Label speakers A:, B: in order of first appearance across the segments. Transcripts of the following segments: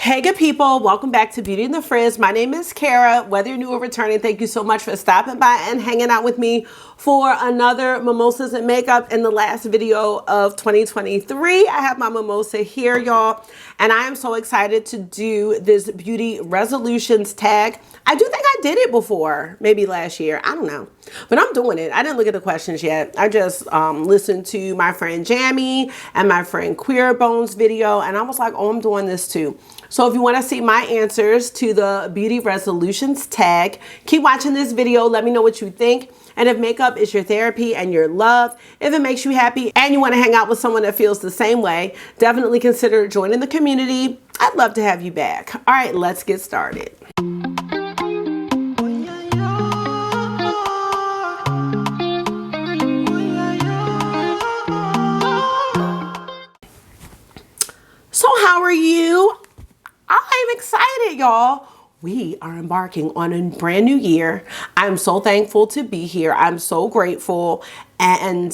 A: Hey good people, welcome back to Beauty and the Frizz. My name is Kara. Whether you're new or returning, thank you so much for stopping by and hanging out with me for another Mimosas and Makeup in the last video of 2023. I have my mimosa here, y'all, and I am so excited to do this beauty resolutions tag. I do think I did it before, maybe last year, I don't know, but I'm doing it. I didn't look at the questions yet. I just listened to my friend Jami and my friend Queer Bones video, and I was like, oh, I'm doing this too. So if you want to see my answers to the beauty resolutions tag, keep watching this video. Let me know what you think. And if makeup is your therapy and your love, if it makes you happy and you want to hang out with someone that feels the same way, definitely consider joining the community. I'd love to have you back. All right, let's get started. So how are you? I'm excited, y'all. We are embarking on a brand new year. I'm so thankful to be here. I'm so grateful. And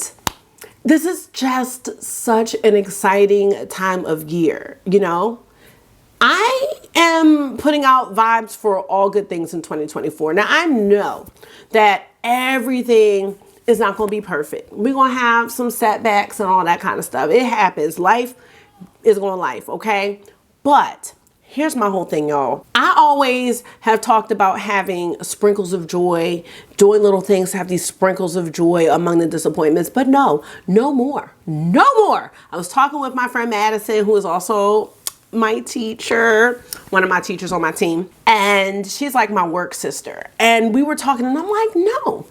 A: this is just such an exciting time of year, you know? I am putting out vibes for all good things in 2024. Now, I know that everything is not going to be perfect. We're going to have some setbacks and all that kind of stuff. It happens. Life is going life, okay? But here's my whole thing, y'all. I always have talked about having sprinkles of joy, doing little things to have these sprinkles of joy among the disappointments, but no more. I was talking with my friend Madison, who is also my teacher, one of my teachers on my team, and she's like my work sister. And we were talking and I'm like, no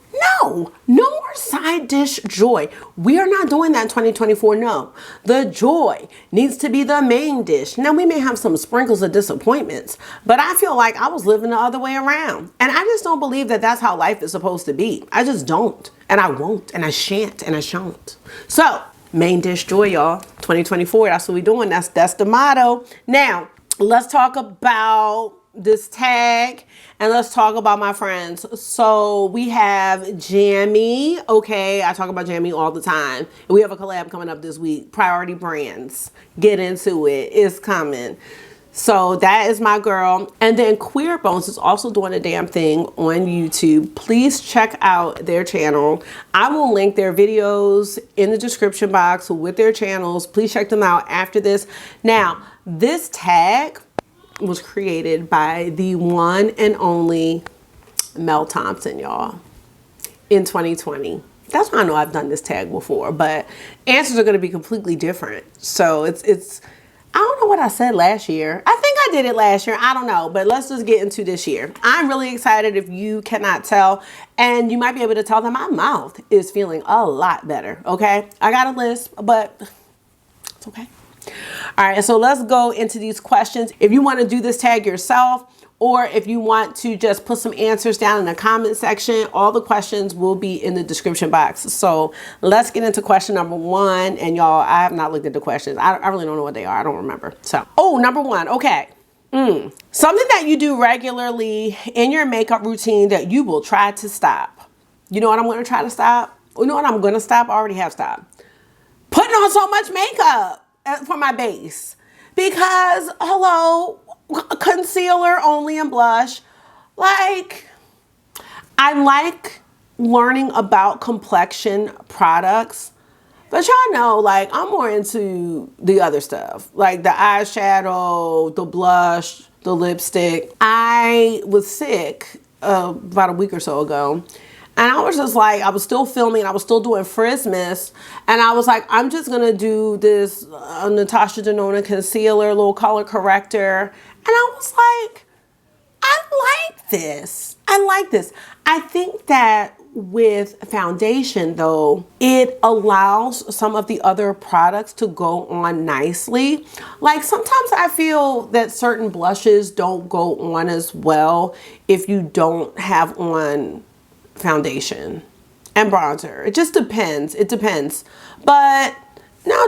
A: more side dish joy. We are not doing that in 2024. No, the joy needs to be the main dish. Now we may have some sprinkles of disappointments, but I feel like I was living the other way around. And I just don't believe that that's how life is supposed to be. I just don't. And I won't, and I shan't, and I shan't. So main dish joy, y'all. 2024, that's what we're doing. That's the motto. Now, let's talk about this tag and let's talk about my friends. So we have Jami. Okay, I talk about Jami all the time. We have a collab coming up this week. Priority Brands. Get into it. It's coming. So that is my girl. And then Queer Bones is also doing a damn thing on YouTube. Please check out their channel. I will link their videos in the description box with their channels. Please check them out after this. Now, this tag was created by the one and only Mel Thompson, y'all, in 2020. That's why I know I've done this tag before, but answers are going to be completely different. So it's I don't know what I said last year. I think I did it last year. I don't know, but let's just get into this year. I'm really excited if you cannot tell, and you might be able to tell that my mouth is feeling a lot better, okay? I got a lisp, but it's okay. All right, so let's go into these questions. If you want to do this tag yourself, or if you want to just put some answers down in the comment section, all the questions will be in the description box. So let's get into question number one. And y'all, I have not looked at the questions. I really don't know what they are. I don't remember. So, oh, number one. Okay. Something that you do regularly in your makeup routine that you will try to stop. You know what I'm going to try to stop? You know what I'm going to stop? I already have stopped. Putting on so much makeup for my base. Because, hello, concealer only and blush. Like, I like learning about complexion products, but y'all know, like, I'm more into the other stuff, like the eyeshadow, the blush, the lipstick. I was sick about a week or so ago, and I was just like, I was still filming, I was still doing Frizzmas, and I was like, I'm just gonna do this Natasha Denona concealer, little color corrector. And I was like, I like this. I like this. I think that with foundation though, it allows some of the other products to go on nicely. Like sometimes I feel that certain blushes don't go on as well if you don't have on foundation and bronzer. It just depends. It depends. But now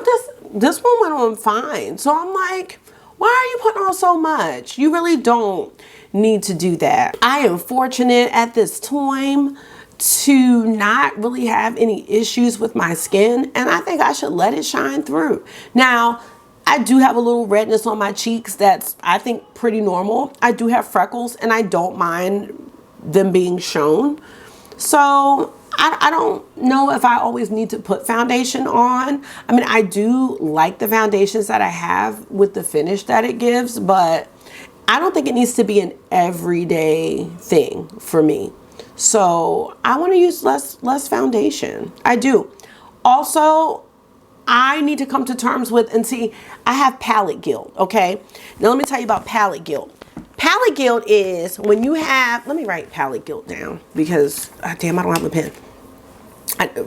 A: this one went on fine. So I'm like, why are you putting on so much? You really don't need to do that. I am fortunate at this time to not really have any issues with my skin, and I think I should let it shine through. Now, I do have a little redness on my cheeks that's, I think, pretty normal. I do have freckles, and I don't mind them being shown. So I don't know if I always need to put foundation on. I mean, I do like the foundations that I have with the finish that it gives, but I don't think it needs to be an everyday thing for me. So I want to use less foundation. I do. Also, I need to come to terms with, and see, I have palette guilt, okay? Now let me tell you about palette guilt. Palette guilt is when you have, let me write palette guilt down because, damn, I don't have a pen.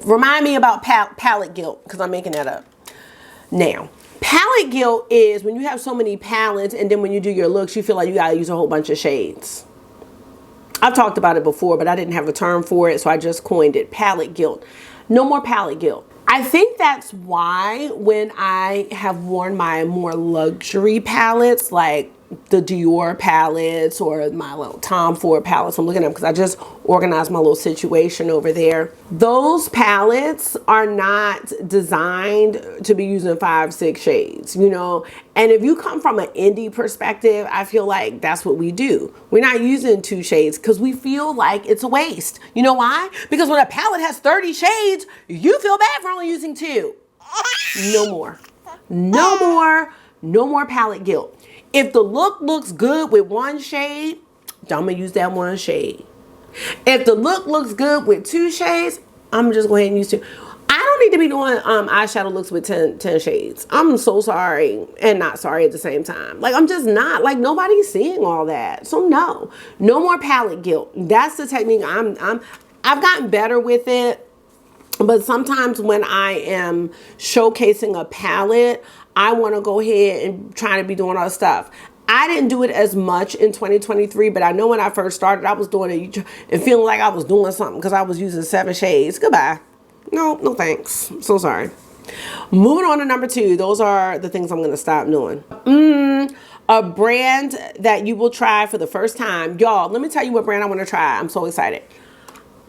A: Remind me about palette guilt because I'm making that up. Now, palette guilt is when you have so many palettes and then when you do your looks, you feel like you gotta use a whole bunch of shades. I've talked about it before, but I didn't have a term for it, so I just coined it, palette guilt. No more palette guilt. I think that's why when I have worn my more luxury palettes, like the Dior palettes or my little Tom Ford palettes, I'm looking at them because I just organized my little situation over there. Those palettes are not designed to be using 5-6 shades, you know. And if you come from an indie perspective, I feel like that's what we do. We're not using 2 shades because we feel like it's a waste. You know why? Because when a palette has 30 shades, you feel bad for only using 2. No more. No more. No more palette guilt. If the look looks good with 1 shade, I'm gonna use that 1 shade. If the look looks good with 2 shades, I'm just going to go ahead and use 2. I don't need to be doing eyeshadow looks with 10 shades. I'm so sorry and not sorry at the same time. Like, I'm just not. Like, nobody's seeing all that. So no more palette guilt. That's the technique. I've gotten better with it. But sometimes when I am showcasing a palette, I want to go ahead and try to be doing all stuff. I didn't do it as much in 2023, but I know when I first started, I was doing it and feeling like I was doing something because I was using 7 shades. Goodbye. No thanks. So sorry. Moving on to number 2. Those are the things I'm going to stop doing. A brand that you will try for the first time. Y'all, let me tell you what brand I want to try. I'm so excited.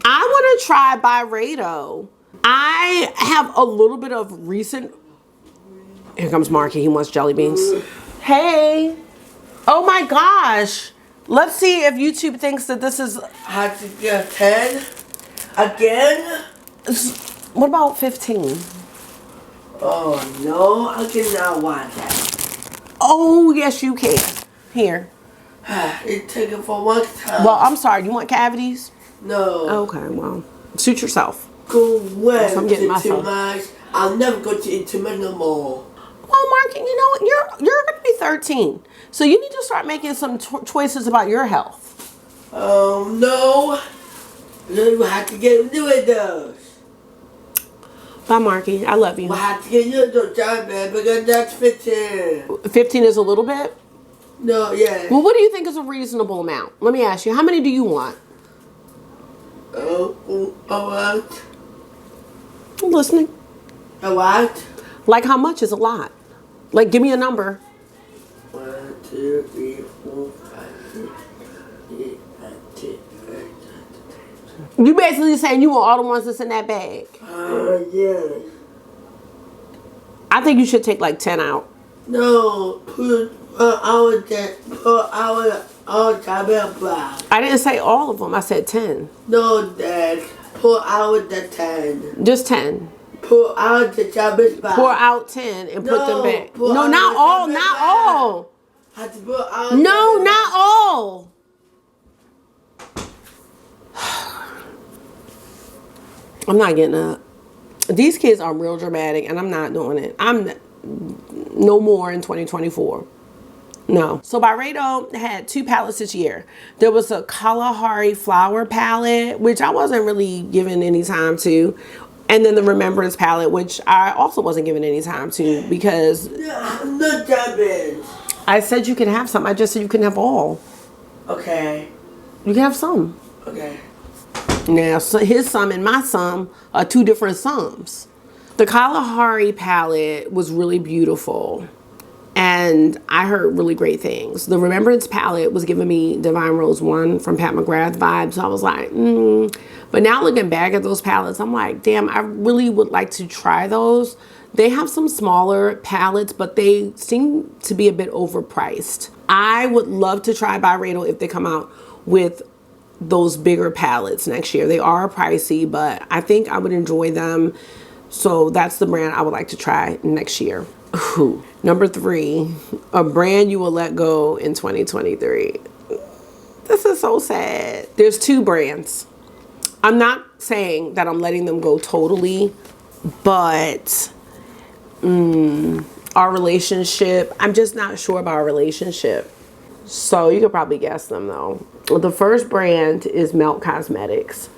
A: I want to try Byredo. I have a little bit of recent... Here comes Marky. He wants jelly beans. Hey. Oh my gosh. Let's see if YouTube thinks that this is...
B: Had to get 10 again?
A: What about 15?
B: Oh no, I cannot want that.
A: Oh yes you can. Here.
B: It took it for 1 time.
A: Well, I'm sorry. You want cavities?
B: No.
A: Okay, well, suit yourself.
B: Go away.
A: I'm getting
B: too
A: myself.
B: much. I'll never go to Intimate no more.
A: Well, Mark, you know what? You're going to be 13. So you need to start making some choices about your health.
B: Oh, no. You have to get rid of those.
A: Bye, Marky. I love you.
B: I have to get rid of those, John, man, because that's 15.
A: 15 is a little bit?
B: No, yeah.
A: Well, what do you think is a reasonable amount? Let me ask you. How many do you want?
B: What?
A: I'm listening.
B: A what?
A: Like how much is a lot? Like, give me a number.
B: 1, 2, 3, 4, 5, 6, 8, 9, 10, 11.
A: You basically saying you want all the ones that's in that bag.
B: Yeah.
A: I think you should take like 10 out.
B: No, put our black.
A: I didn't say all of them. I said 10.
B: No, Dad. Pour out the 10.
A: Just 10.
B: Pour out the Jabez back.
A: Pour out 10 and put them back. No, not all. Not all.
B: Have to pour out.
A: No, not all. I'm not getting up. These kids are real dramatic, and I'm not doing it. I'm no more in 2024. No. So Byredo had 2 palettes this year. There was a Kalahari flower palette, which I wasn't really giving any time to. And then the Remembrance palette, which I also wasn't giving any time to because...
B: Not that bad.
A: I said you can have some. I just said you can have all.
B: Okay.
A: You can have some.
B: Okay.
A: Now, so his sum and my sum are 2 different sums. The Kalahari palette was really beautiful. And I heard really great things. The Remembrance palette was giving me Divine Rose 1 from Pat McGrath vibes. So I was like, But now looking back at those palettes, I'm like, damn, I really would like to try those. They have some smaller palettes, but they seem to be a bit overpriced. I would love to try Byredo if they come out with those bigger palettes next year. They are pricey, but I think I would enjoy them. So that's the brand I would like to try next year. Ooh. Number 3, a brand you will let go in 2023. This is so sad. There's 2 brands. I'm not saying that I'm letting them go totally, but our relationship, I'm just not sure about our relationship. So you could probably guess them though. The first brand is Melt Cosmetics.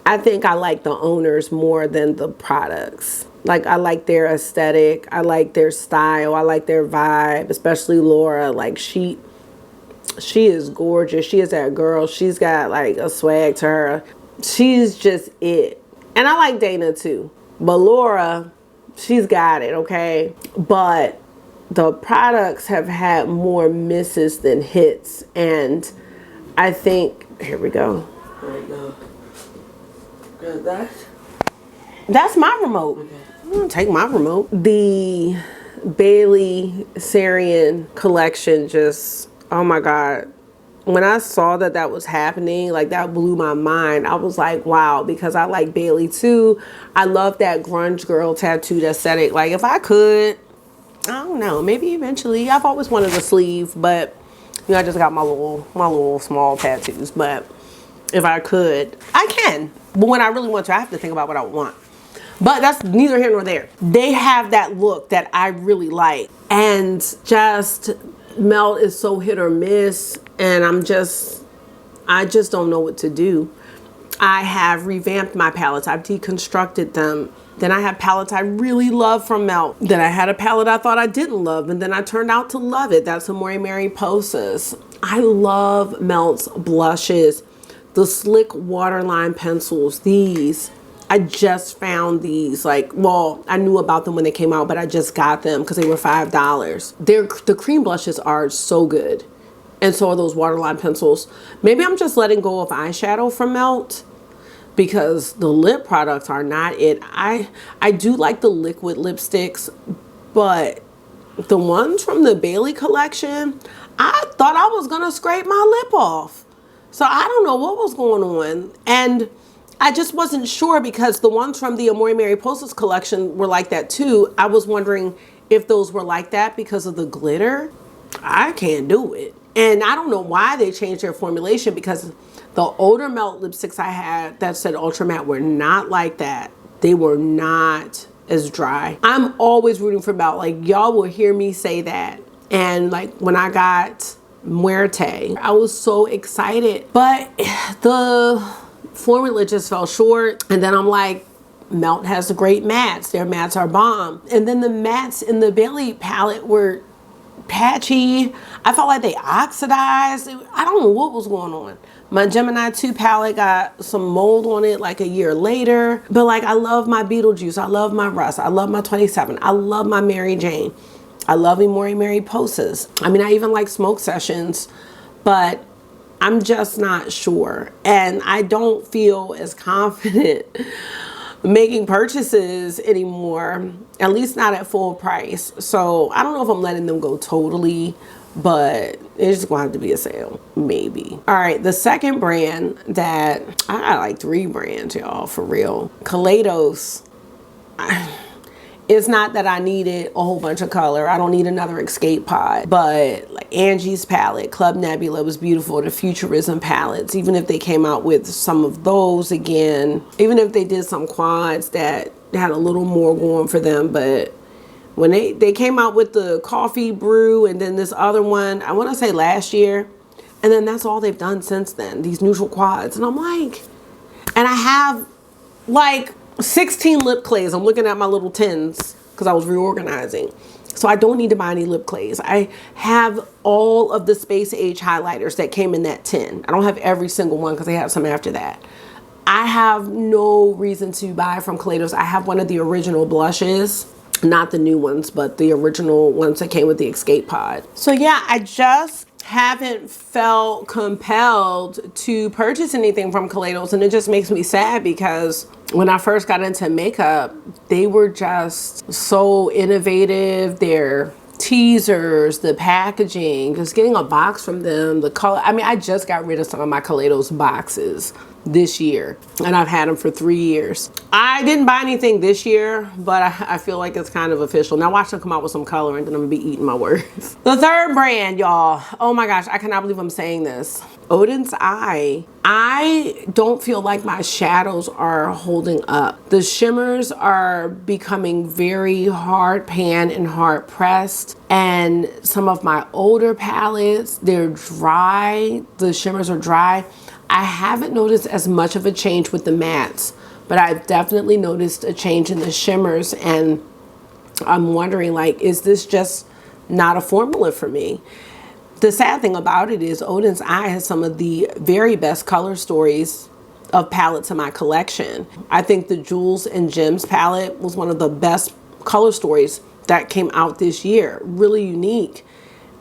A: I think I like the owners more than the products. Like, I like their aesthetic, I like their style, I like their vibe, especially Laura. Like, she is gorgeous. She is that girl. She's got like a swag to her. She's just it. And I like Dana too. But Laura, she's got it, okay? But the products have had more misses than hits. And I think, here we go.
B: Right now. That?
A: That's my remote.
B: Okay.
A: I'm gonna take my remote. The Bailey Sarian collection just, oh my God. When I saw that that was happening, like, that blew my mind. I was like, wow, because I like Bailey too. I love that grunge girl tattooed aesthetic. Like, if I could, I don't know, maybe eventually. I've always wanted a sleeve, but you know, I just got my little small tattoos. But if I could, I can. But when I really want to, I have to think about what I want. But that's neither here nor there. They have that look that I really like. And just Melt is so hit or miss. And I just don't know what to do. I have revamped my palettes. I've deconstructed them. Then I have palettes I really love from Melt. Then I had a palette I thought I didn't love, and then I turned out to love it. That's Amore Mariposas. I love Melt's blushes. The slick waterline pencils, these, I just found these. Like, well, I knew about them when they came out, but I just got them because they were $5. The cream blushes are so good. And so are those waterline pencils. Maybe I'm just letting go of eyeshadow from Melt because the lip products are not it. I do like the liquid lipsticks, but the ones from the Bailey collection, I thought I was gonna scrape my lip off. So I don't know what was going on. And I just wasn't sure because the ones from the Amore Mariposas collection were like that too. I was wondering if those were like that because of the glitter. I can't do it. And I don't know why they changed their formulation because the older Melt lipsticks I had that said Ultra Matte were not like that. They were not as dry. I'm always rooting for Melt. Like, y'all will hear me say that. And like when I got Muerte, I was so excited. But the formula just fell short. And then I'm like, Melt has the great mattes. Their mattes are bomb. And then the mattes in the Bailey palette were patchy. I felt like they oxidized. I don't know what was going on. My Gemini 2 palette got some mold on it like a year later. But like, I love my Beetlejuice. I love my Russ. I love my 27. I love my Mary Jane. I love Amore Mariposas. I mean, I even like Smoke Sessions, but I'm just not sure. And I don't feel as confident making purchases anymore, at least not at full price. So I don't know if I'm letting them go totally, but it's just gonna have to be a sale, maybe. All right, the second brand that, I got like 3 brands, y'all, for real. Kaleidos. It's not that I needed a whole bunch of color. I don't need another Escape Pod. But like Angie's palette, Club Nebula was beautiful. The Futurism palettes, even if they came out with some of those again, even if they did some quads that had a little more going for them. But when they came out with the Coffee Brew and then this other one, I want to say last year. And then that's all they've done since then, these neutral quads. And I'm like, and I have like 16 lip clays. I'm looking at my little tins because I was reorganizing. So I don't need to buy any lip clays. I have all of the Space Age highlighters that came in that tin. I don't have every single one because they have some after that. I have no reason to buy from Kaleidos. I have one of the original blushes, not the new ones, but the original ones that came with the Escape Pod. So yeah, I just haven't felt compelled to purchase anything from Kaleidos, and it just makes me sad because when I first got into makeup, they were just so innovative. Their teasers, the packaging, just getting a box from them, the color. I mean, I just got rid of some of my Kaleidos boxes this year, and I've had them for 3 years. I didn't buy anything this year, but I feel like it's kind of official. Now watch them come out with some color and then I'm gonna be eating my words. The third brand, y'all. Oh my gosh, I cannot believe I'm saying this. Oden's Eye. I don't feel like my shadows are holding up. The shimmers are becoming very hard pan and hard pressed. And some of my older palettes, they're dry. The shimmers are dry. I haven't noticed as much of a change with the mattes, but I've definitely noticed a change in the shimmers, and I'm wondering, like, is this just not a formula for me? The sad thing about it is Oden's Eye has some of the very best color stories of palettes in my collection. I think the Jewels and Gems palette was one of the best color stories that came out this year. Really unique.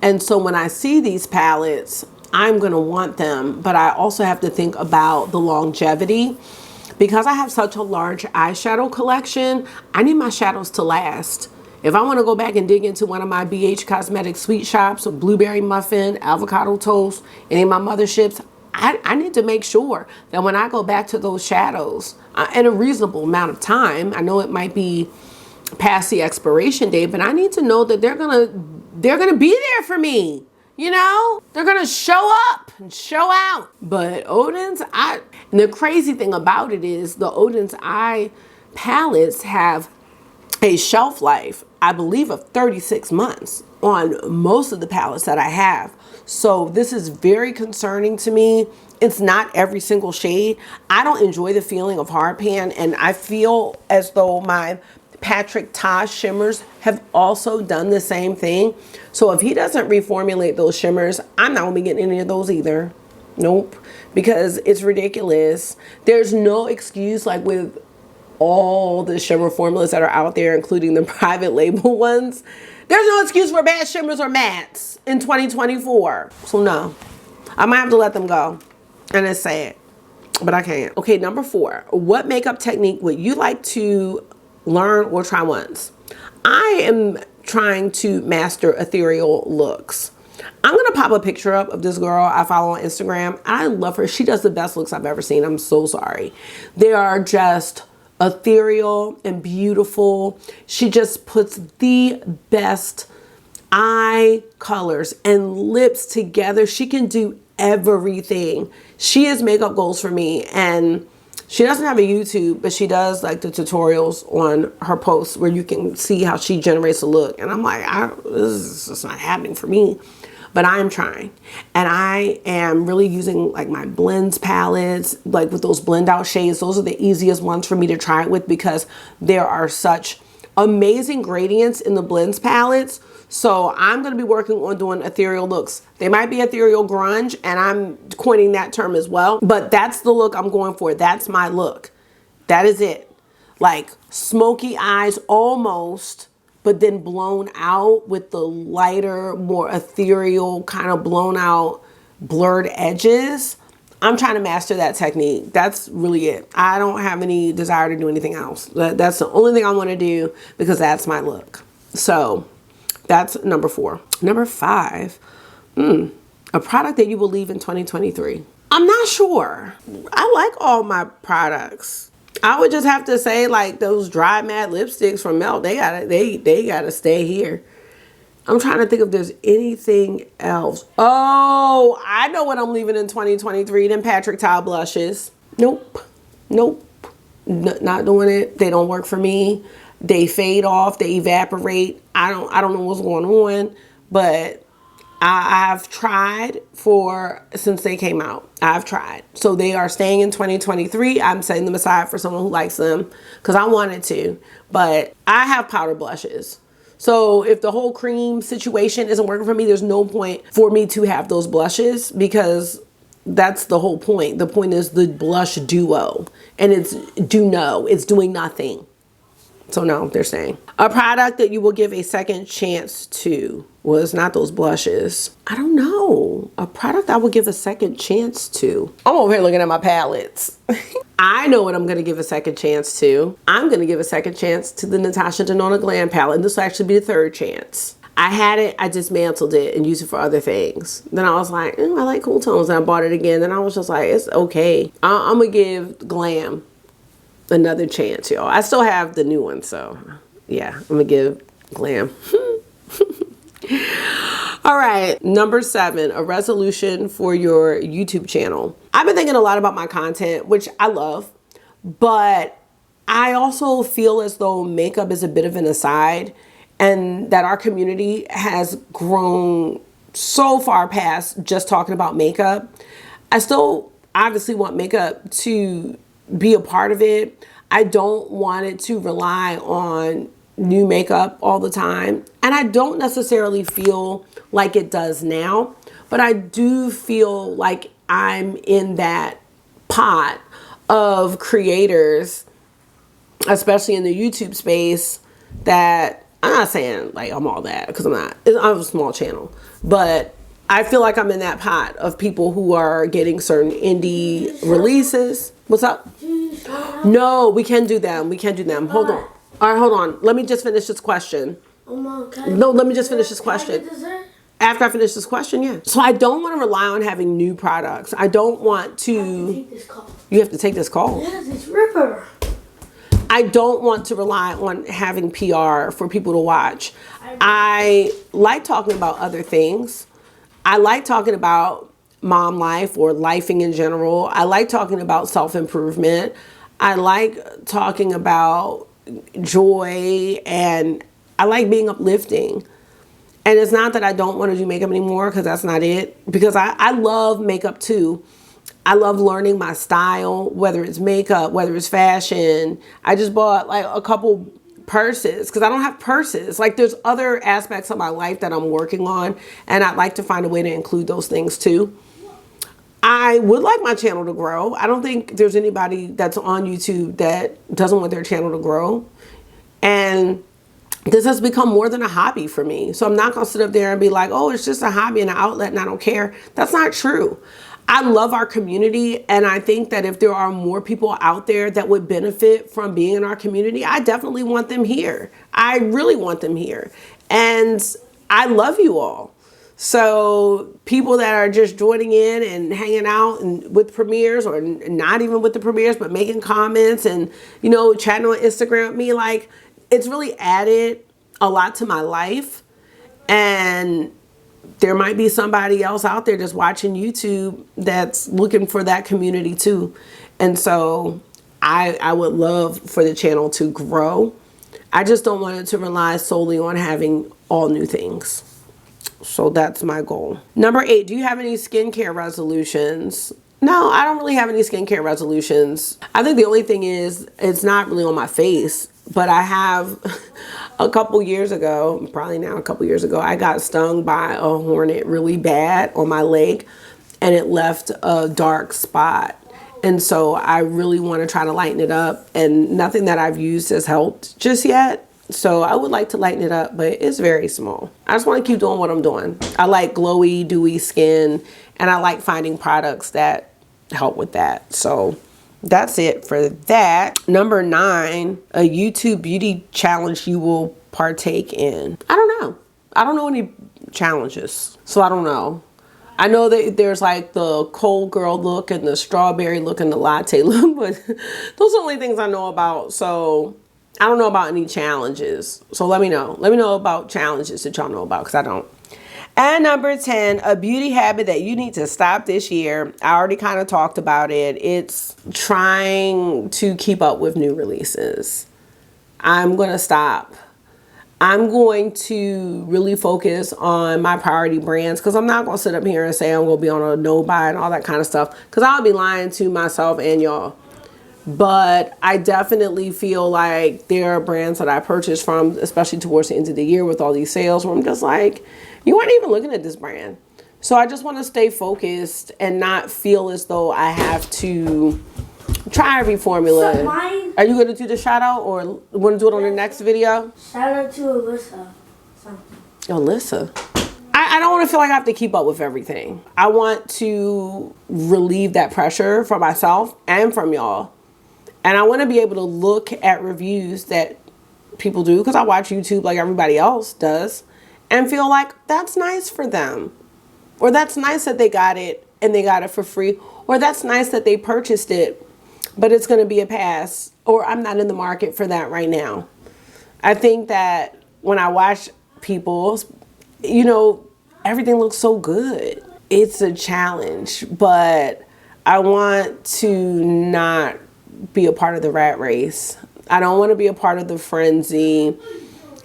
A: And so when I see these palettes, I'm gonna want them, but I also have to think about the longevity. Because I have such a large eyeshadow collection, I need my shadows to last. If I wanna go back and dig into one of my BH Cosmetics sweet shops, a blueberry muffin, avocado toast, any of my motherships, I need to make sure that when I go back to those shadows, in a reasonable amount of time, I know it might be past the expiration date, but I need to know that they're gonna be there for me. You know, they're gonna show up and show out. But Oden's Eye, and the crazy thing about it is the Oden's Eye palettes have a shelf life, I believe, of 36 months on most of the palettes that I have. So this is very concerning to me. It's not every single shade. I don't enjoy the feeling of hard pan, and I feel as though my Patrick Ta shimmers have also done the same thing. So if he doesn't reformulate those shimmers, I'm not gonna be getting any of those either. Nope, because it's ridiculous. There's no excuse, like with all the shimmer formulas that are out there, including the private label ones. There's no excuse for bad shimmers or mattes in 2024. So no, I might have to let them go. And it's sad, but I can't. Okay, number 4, what makeup technique would you like to learn or try once? I am trying to master ethereal looks. I'm gonna pop a picture up of this girl I follow on Instagram. I love her. She does the best looks I've ever seen. I'm so sorry. They are just ethereal and beautiful. She just puts the best eye colors and lips together. She can do everything. She is makeup goals for me, and she doesn't have a YouTube, but she does like the tutorials on her posts where you can see how she generates a look. And I'm like, this is just not happening for me, but I'm trying. And I am really using like my blends palettes, like with those blend out shades. Those are the easiest ones for me to try it with because there are such amazing gradients in the blends palettes. So I'm going to be working on doing ethereal looks. They might be ethereal grunge, and I'm coining that term as well. But that's the look I'm going for. That's my look. That is it. Like smoky eyes almost, but then blown out with the lighter, more ethereal, kind of blown out, blurred edges. I'm trying to master that technique. That's really it. I don't have any desire to do anything else. That's the only thing I want to do because that's my look. So that's number 4. Number 5, a product that you will leave in 2023. I'm not sure. I like all my products. I would just have to say like those dry matte lipsticks from Melt, they gotta stay here. I'm trying to think if there's anything else. Oh, I know what I'm leaving in 2023. Them Patrick Ta blushes. Nope. Not doing it. They don't work for me. They fade off, they evaporate. I don't know what's going on, but I've tried since they came out. I've tried. So they are staying in 2023. I'm setting them aside for someone who likes them because I wanted to, but I have powder blushes. So if the whole cream situation isn't working for me, there's no point for me to have those blushes because that's the whole point. The point is the blush duo, and it's doing nothing. So no, they're saying. A product that you will give a second chance to was not those blushes. I don't know. A product I would give a second chance to. I'm over here looking at my palettes. I know what I'm going to give a second chance to. I'm going to give a second chance to the Natasha Denona Glam palette. And this will actually be the third chance. I had it, I dismantled it and used it for other things. Then I was like, I like cool tones. And I bought it again. Then I was just like, it's okay. I'm going to give Glam another chance, y'all. I still have the new one, so yeah, I'm gonna give Glam. All right, number 7, a resolution for your YouTube channel. I've been thinking a lot about my content, which I love, but I also feel as though makeup is a bit of an aside, and that our community has grown so far past just talking about makeup. I still obviously want makeup to be a part of it. I don't want it to rely on new makeup all the time. And I don't necessarily feel like it does now, but I do feel like I'm in that pot of creators, especially in the YouTube space, that I'm not saying like I'm all that, because I'm not. I'm a small channel, but I feel like I'm in that pot of people who are getting certain indie releases. What's up? No, we can do them. We can do them. Hold on. All right, hold on. Let me just finish this question. No, let me just finish this question. After I finish this question, yeah. So I don't want to rely on having new products. I don't want to. You have to take this call.
B: Yes, it's Ripper.
A: I don't want to rely on having PR for people to watch. I like talking about other things. I like talking about mom life or lifing in general. I like talking about self-improvement. I like talking about joy, and I like being uplifting. And it's not that I don't want to do makeup anymore, because that's not it. Because I love makeup too. I love learning my style, whether it's makeup, whether it's fashion. I just bought like a couple purses because I don't have purses. Like, there's other aspects of my life that I'm working on, and I'd like to find a way to include those things too. I would like my channel to grow. I don't think there's anybody that's on YouTube that doesn't want their channel to grow. And this has become more than a hobby for me. So I'm not going to sit up there and be like, oh, it's just a hobby and an outlet and I don't care. That's not true. I love our community, and I think that if there are more people out there that would benefit from being in our community, I definitely want them here. I really want them here. And I love you all. So people that are just joining in and hanging out and with premieres, or not even with the premieres, but making comments and, you know, chatting on Instagram with me, like, it's really added a lot to my life. And there might be somebody else out there just watching YouTube that's looking for that community too. And so I would love for the channel to grow. I just don't want it to rely solely on having all new things. So that's my goal. Number 8, do you have any skincare resolutions? No, I don't really have any skincare resolutions. I think the only thing is, it's not really on my face, but I have a couple years ago, probably now a couple years ago, I got stung by a hornet really bad on my leg, and it left a dark spot. And so I really want to try to lighten it up, and nothing that I've used has helped just yet. So I would like to lighten it up, but it's very small. I just want to keep doing what I'm doing. I like glowy, dewy skin, and I like finding products that help with that. So that's it for that. Number 9, a YouTube beauty challenge you will partake in. I don't know. I don't know any challenges, so I don't know. I know that there's like the cold girl look and the strawberry look and the latte look, but those are the only things I know about. So I don't know about any challenges. So let me know. Let me know about challenges that y'all know about, because I don't. And number 10, a beauty habit that you need to stop this year. I already kind of talked about it. It's trying to keep up with new releases. I'm going to stop. I'm going to really focus on my priority brands, because I'm not going to sit up here and say I'm going to be on a no buy and all that kind of stuff, because I'll be lying to myself and y'all. But I definitely feel like there are brands that I purchased from, especially towards the end of the year with all these sales, where I'm just like, you weren't even looking at this brand. So I just want to stay focused and not feel as though I have to try Try every formula.
C: So mine,
A: are you going to do the shout out or want to do it on the next video?
C: shout out to Alyssa. Something.
A: Alyssa. I don't want to feel like I have to keep up with everything. I want to relieve that pressure for myself and from y'all. And I want to be able to look at reviews that people do, because I watch YouTube like everybody else does, and feel like that's nice for them. Or that's nice that they got it and they got it for free. Or that's nice that they purchased it, but it's going to be a pass. Or I'm not in the market for that right now. I think that when I watch people, you know, everything looks so good. It's a challenge, but I want to not be a part of the rat race. I don't want to be a part of the frenzy.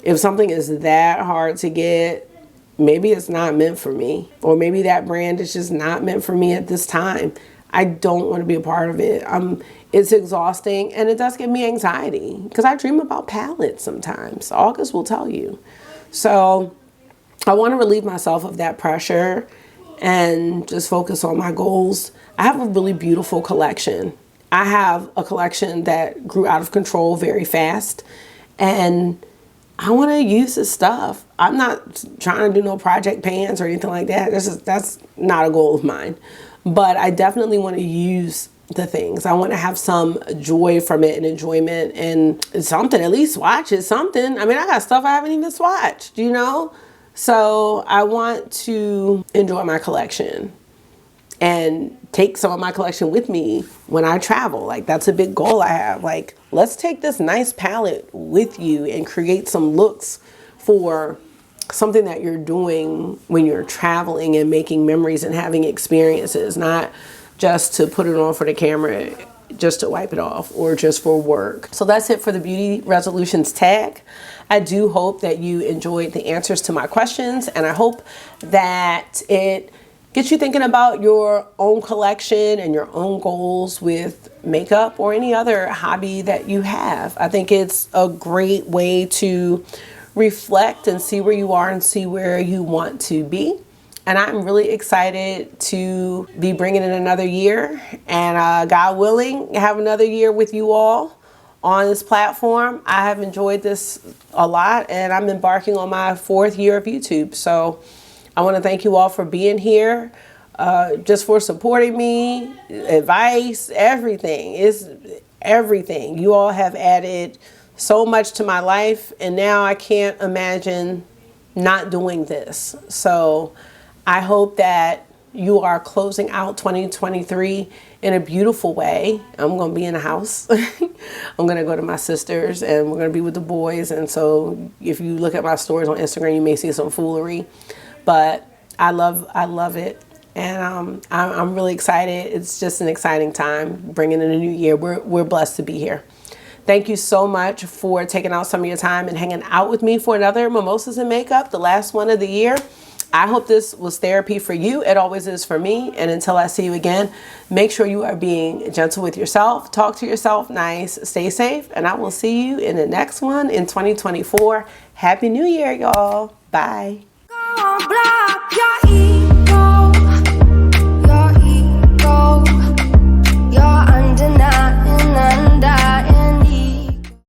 A: If something is that hard to get, maybe it's not meant for me. Or maybe that brand is just not meant for me at this time. I don't want to be a part of it. It's exhausting, and it does give me anxiety because I dream about palettes sometimes. August will tell you. So I want to relieve myself of that pressure and just focus on my goals. I have a really beautiful collection. I have a collection that grew out of control very fast, and I want to use this stuff. I'm not trying to do no project pants or anything like that. That's not a goal of mine, but I definitely want to use the things. I want to have some joy from it and enjoyment and something, at least swatch it, something. I mean, I got stuff I haven't even swatched, you know? So I want to enjoy my collection and take some of my collection with me when I travel. Like, that's a big goal I have. Like, let's take this nice palette with you and create some looks for something that you're doing when you're traveling and making memories and having experiences, not just to put it on for the camera, just to wipe it off or just for work. So that's it for the beauty resolutions tag. I do hope that you enjoyed the answers to my questions, and I hope that it gets you thinking about your own collection and your own goals with makeup or any other hobby that you have. I think it's a great way to reflect and see where you are and see where you want to be. And I'm really excited to be bringing in another year, and God willing, have another year with you all on this platform. I have enjoyed this a lot, and I'm embarking on my 4th year of YouTube. So I want to thank you all for being here, just for supporting me, advice, everything. It's everything. You all have added so much to my life, and now I can't imagine not doing this. So I hope that you are closing out 2023 in a beautiful way. I'm going to be in the house. I'm going to go to my sister's, and we're going to be with the boys. And so if you look at my stories on Instagram, you may see some foolery, but I love it. And I'm really excited. It's just an exciting time bringing in a new year. We're blessed to be here. Thank you so much for taking out some of your time and hanging out with me for another Mimosas and Makeup, the last one of the year. I hope this was therapy for you. It always is for me. And until I see you again, make sure you are being gentle with yourself. Talk to yourself nice. Stay safe. And I will see you in the next one in 2024. Happy New Year, y'all. Bye.